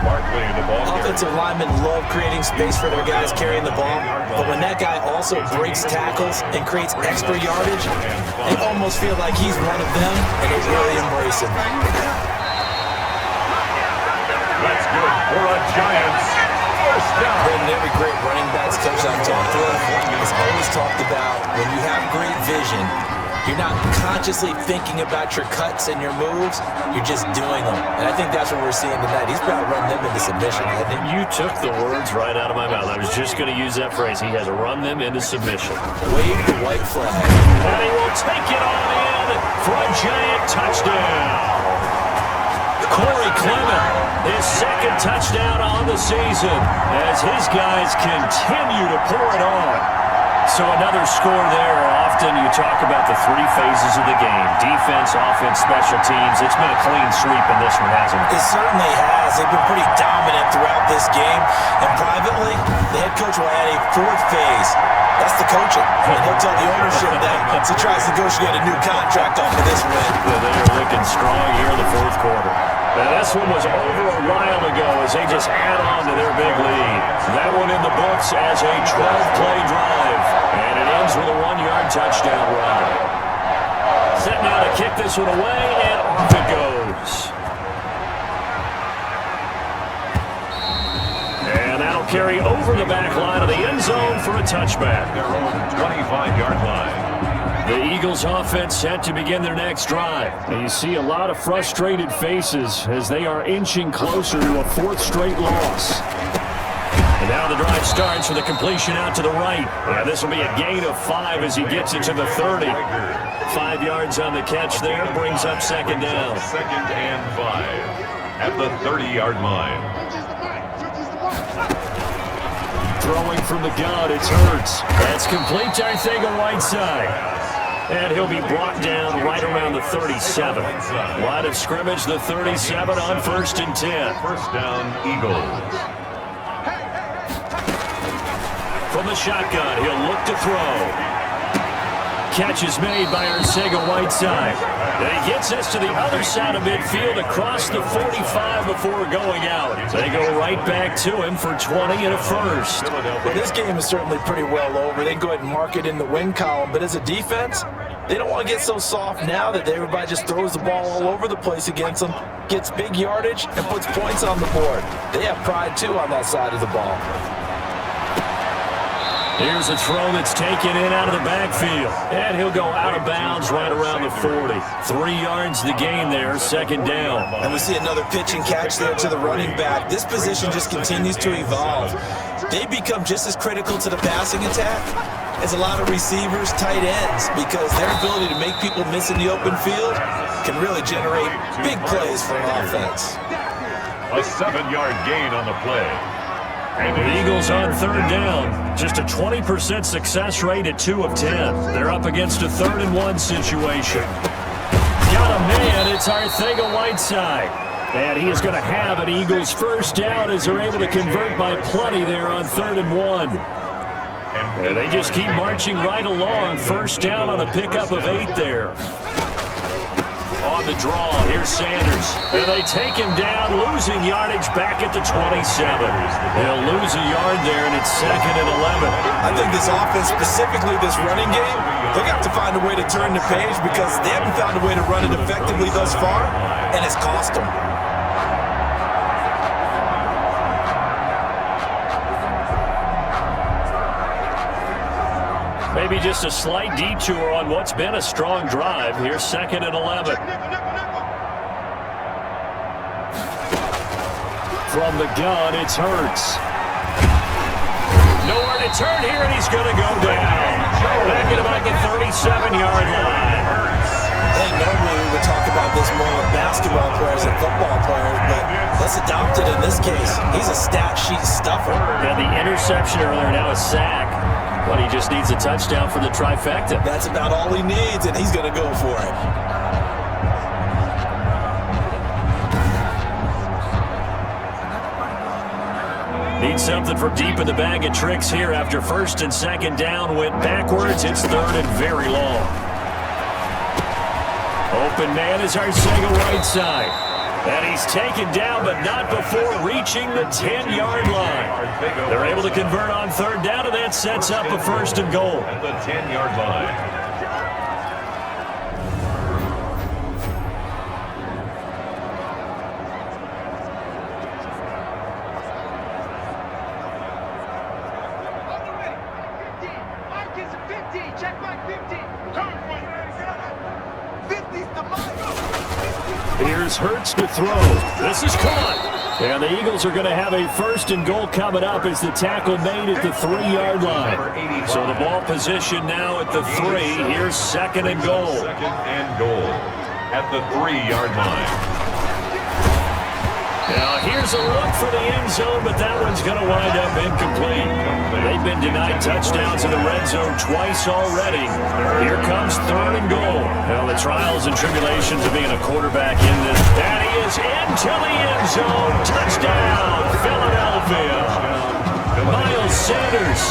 Barkley, the ball. Offensive linemen love creating space for their guys carrying the ball, but when that guy also breaks tackles and creates extra yardage, they almost feel like he's one of them, and they really embrace him. That's good for a Giants 1st down. And every great running back's coach I've talked to has always talked about when you have great vision, you're not consciously thinking about your cuts and your moves. You're just doing them. And I think that's what we're seeing tonight. He's about to run them into submission, I think. You took the words right out of my mouth. I was just going to use that phrase. He has run them into submission. Wave the white flag. And he will take it on in for a Giant touchdown. Corey Clement, his 2nd touchdown on the season as his guys continue to pour it on. So another score there off often you talk about the three phases of the game, defense, offense, special teams. It's been a clean sweep in this one, hasn't it? It certainly has. They've been pretty dominant throughout this game. And privately, the head coach will add a fourth phase. That's the coaching. And he'll tell the ownership that as he tries to negotiate a new contract off of this win. Yeah, they are looking strong here in the fourth quarter. Now, this one was over a while ago as they just add on to their big lead. That one in the books as a 12-play drive. And it ends with a 1-yard touchdown run. Set now to kick this one away, and off it goes. And that'll carry over the back line of the end zone for a touchback. Their own 25-yard line. The Eagles offense set to begin their next drive. And you see a lot of frustrated faces as they are inching closer to a fourth straight loss. And now the drive starts with a completion out to the right. Yeah, this will be a gain of 5 as he gets it to the 30. 5 yards on the catch there, brings up second down. 2nd and 5 at the 30-yard line. Throwing from the gun, it's Hurts. That's complete to Arcega-Whiteside. And he'll be brought down right around the 37. Line of scrimmage, the 37 on 1st and 10. First down, Eagles. From the shotgun, he'll look to throw. Catch is made by Arcega-Whiteside. And he gets us to the other side of midfield across the 45 before going out. They go right back to him for 20 and a first. Well, this game is certainly pretty well over. They can go ahead and mark it in the win column. But as a defense, they don't want to get so soft now that everybody just throws the ball all over the place against them, gets big yardage, and puts points on the board. They have pride, too, on that side of the ball. Here's a throw that's taken in out of the backfield. And he'll go out of bounds right around the 40. 3 yards the gain there, second down. And we see another pitch and catch there to the running back. This position just continues to evolve. They become just as critical to the passing attack as a lot of receivers, tight ends, because their ability to make people miss in the open field can really generate big plays for an offense. A 7-yard gain on the play. And the Eagles on third down. Just a 20% success rate at 2 of 10. They're up against a 3rd and 1 situation. Got a man, it's Arcega-Whiteside. And he is going to have an Eagles first down as they're able to convert by plenty there on 3rd and 1. And they just keep marching right along. First down on a pickup of 8 there. On the draw, here's Sanders. And they take him down, losing yardage back at the 27. They'll lose a yard there, and it's 2nd and 11. I think this offense, specifically this running game, they're going to have to find a way to turn the page because they haven't found a way to run it effectively thus far, and it's cost them. Maybe just a slight detour on what's been a strong drive. Here's 2nd and 11. From the gun, it's Hurts. Nowhere to turn here, and he's going to go down. Back at about the 37-yard line. I think normally we would talk about this more with basketball players and football players, but let's adopt it in this case. He's a stat sheet stuffer. And the interception earlier, now a sack. But he just needs a touchdown for the trifecta. That's about all he needs, and he's going to go for it. Need something from deep in the bag of tricks here after 1st and 2nd down. Went backwards. It's 3rd and very long. Open man is Arcega-Whiteside. And he's taken down, but not before reaching the 10-yard line. They're able to convert on 3rd down, and that sets up a 1st and goal. At the 10-yard line. Here's Hurts to throw. This is caught. And the Eagles are going to have a 1st and goal coming up as the tackle made at the 3-yard line. So the ball position now at the 3. Here's 2nd and goal. 2nd and goal at the 3-yard line. Now here's a look for the end zone, but that one's going to wind up incomplete. They've been denied touchdowns in the red zone twice already. Here comes 3rd and goal. Well, the trials and tribulations of being a quarterback in this. That he is into the end zone. Touchdown, Philadelphia. Miles Sanders,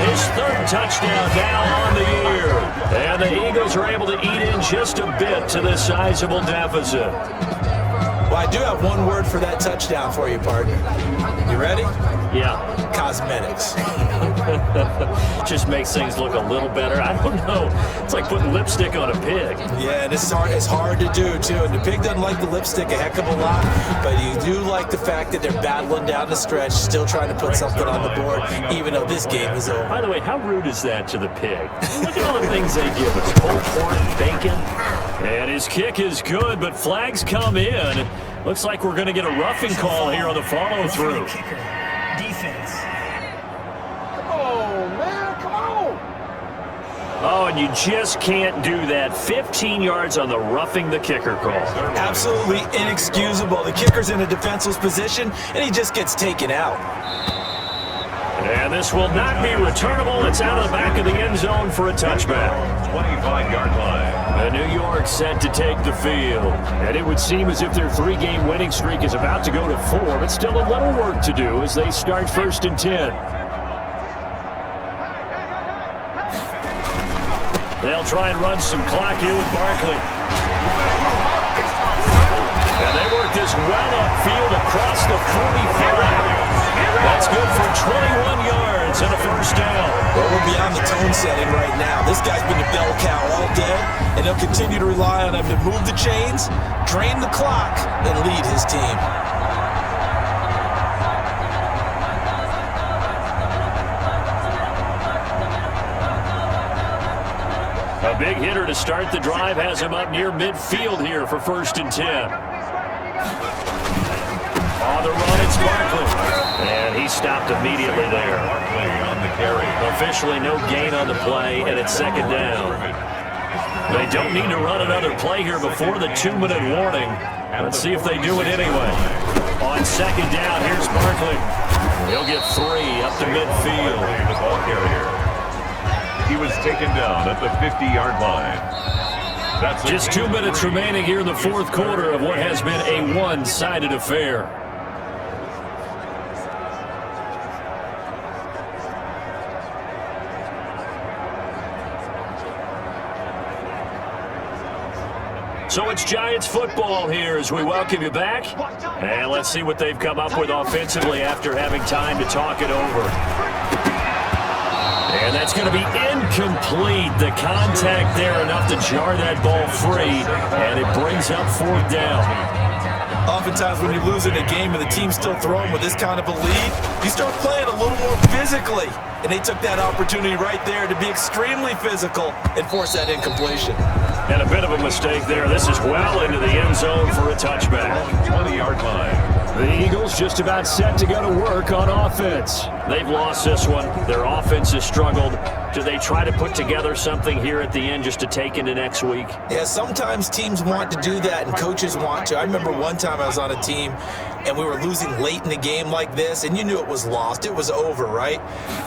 his 3rd touchdown now on the year. And the Eagles are able to eat in just a bit to this sizable deficit. Well, I do have one word for that touchdown for you, partner. You ready? Yeah. Cosmetics. Just makes things look a little better. I don't know. It's like putting lipstick on a pig. Yeah, and it's hard to do, too. And the pig doesn't like the lipstick a heck of a lot, but you do like the fact that they're battling down the stretch, still trying to put something on the board, even though this game is over. By the way, how rude is that to the pig? Look at all the things they give us. Pulled pork, bacon. And his kick is good, but flags come in. Looks like we're going to get a roughing call here on the follow-through. Defense. Oh, and you just can't do that. 15 yards on the roughing the kicker call. Absolutely inexcusable. The kicker's in a defenseless position, and he just gets taken out. And this will not be returnable. It's out of the back of the end zone for a touchback. 25-yard line. The New York set to take the field. And it would seem as if their 3-game winning streak is about to go to 4, but still a little work to do as they start 1st and 10. They'll try and run some clock here with Barkley. And they work this well upfield across the 45. That's good for 21 yards and a 1st down. Well, we're beyond the tone setting right now. This guy's been a bell cow all day, and they'll continue to rely on him to move the chains, drain the clock, and lead his team. A big hitter to start the drive has him up near midfield here for 1st and 10. On the run, it's Barkley. And he stopped immediately there. On the carry. Officially no gain on the play, and it's 2nd down. They don't need to run another play here before the 2-minute warning. Let's see if they do it anyway. On 2nd down, here's Barkley. He'll get 3 up to midfield. The ball carrier. He was taken down at the 50-yard line. That's just 2 minutes remaining here in the 4th quarter of what has been a one-sided affair. So it's Giants football here as we welcome you back. And let's see what they've come up with offensively after having time to talk it over. And that's going to be incomplete. The contact there enough to jar that ball free, and it brings up 4th down. Oftentimes when you're losing a game and the team's still throwing with this kind of a lead, you start playing a little more physically. And they took that opportunity right there to be extremely physical and force that incompletion. And a bit of a mistake there. This is well into the end zone for a touchback. 20-yard line. The Eagles just about set to go to work on offense. They've lost this one. Their offense has struggled. Do they try to put together something here at the end just to take into next week? Yeah, sometimes teams want to do that and coaches want to. I remember one time I was on a team and we were losing late in the game like this, and you knew it was lost. It was over, right?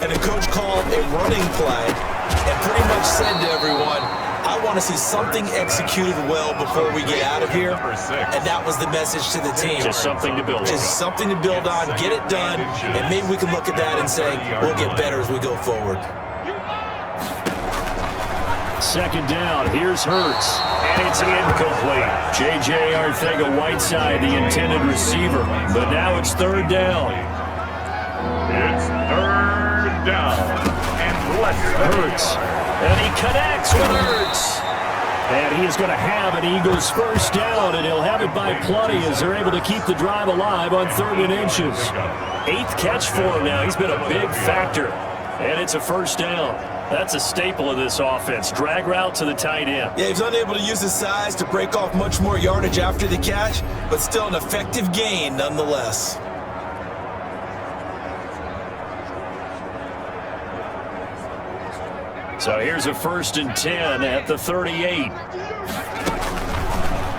And the coach called a running play and pretty much said to everyone, I want to see something executed well before we get out of here. And that was the message to the team. Just something to build on. Just something to build on, get it done, and maybe we can look at that and say, we'll get better as we go forward. 2nd down, here's Hurts, and it's incomplete. J.J. Arcega-Whiteside, the intended receiver, but now it's 3rd down. It's 3rd down. And less Hurts, and he connects with Hurts. And he is going to have an Eagles 1st down, and he'll have it by plenty as they're able to keep the drive alive on 3rd and inches. 8th catch for him now. He's been a big factor, and it's a 1st down. That's a staple of this offense. Drag route to the tight end. Yeah, he's unable to use his size to break off much more yardage after the catch, but still an effective gain nonetheless. So here's a 1st and 10 at the 38.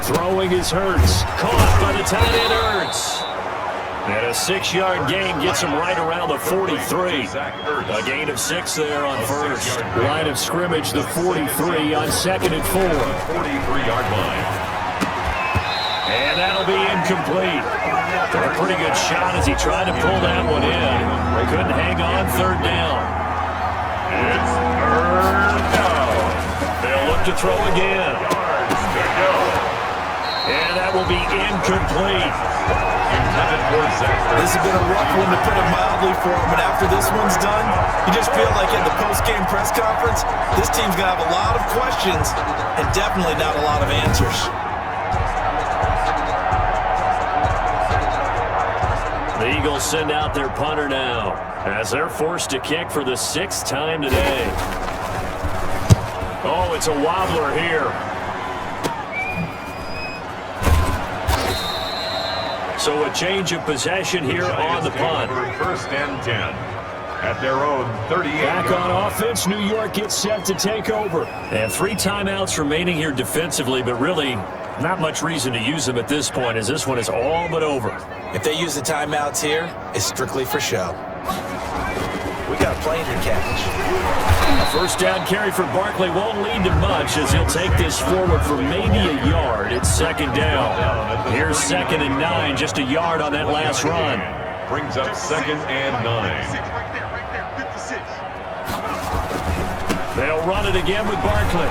Throwing is Hurts. Caught by the tight end Hurts. And a 6-yard gain gets him right around the 43. A gain of 6 there on first. Line of scrimmage, the 43 on 2nd and 4. 43-yard line. And that'll be incomplete. Took a pretty good shot as he tried to pull that one in. Couldn't hang on 3rd down. It's 3rd down. They'll look to throw again. And that will be incomplete. This has been a rough one, to put it mildly, for him. But after this one's done, you just feel like at the post-game press conference, this team's going to have a lot of questions and definitely not a lot of answers. The Eagles send out their punter now as they're forced to kick for the 6th time today. Oh, it's a wobbler here. So a change of possession here on the punt. 1st and 10 at their own 38. Back on offense, New York gets set to take over. And 3 timeouts remaining here defensively, but really not much reason to use them at this point, as this one is all but over. If they use the timeouts here, it's strictly for show. We got a plane to catch. A 1st down carry for Barkley won't lead to much, as he'll take this forward for maybe a yard. It's 2nd down. Here's 2nd and 9, just a yard on that last run. Brings up 2nd and 9. They'll run it again with Barkley.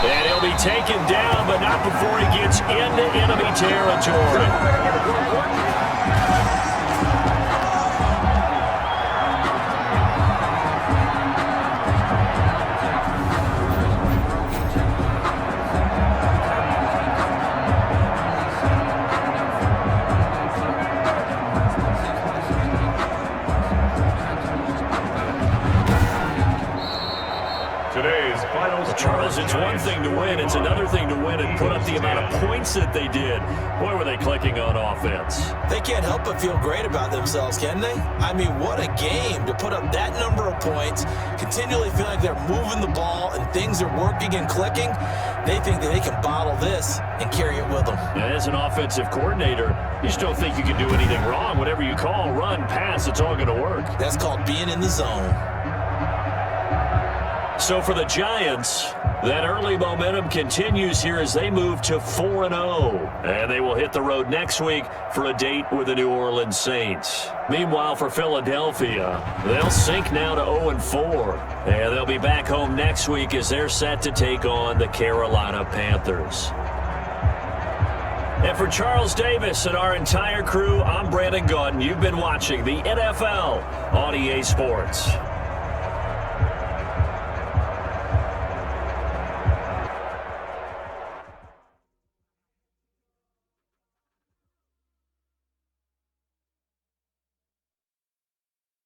And he'll be taken down, but not before he gets into enemy territory. Charles, it's one thing to win. It's another thing to win and put up the amount of points that they did. Boy, were they clicking on offense. They can't help but feel great about themselves, can they? I mean, what a game to put up that number of points, continually feel like they're moving the ball and things are working and clicking. They think that they can bottle this and carry it with them. And as an offensive coordinator, you just don't think you can do anything wrong. Whatever you call, run, pass, it's all going to work. That's called being in the zone. So for the Giants, that early momentum continues here as they move to 4-0. And they will hit the road next week for a date with the New Orleans Saints. Meanwhile, for Philadelphia, they'll sink now to 0-4. And they'll be back home next week as they're set to take on the Carolina Panthers. And for Charles Davis and our entire crew, I'm Brandon Gunn. You've been watching the NFL on EA Sports.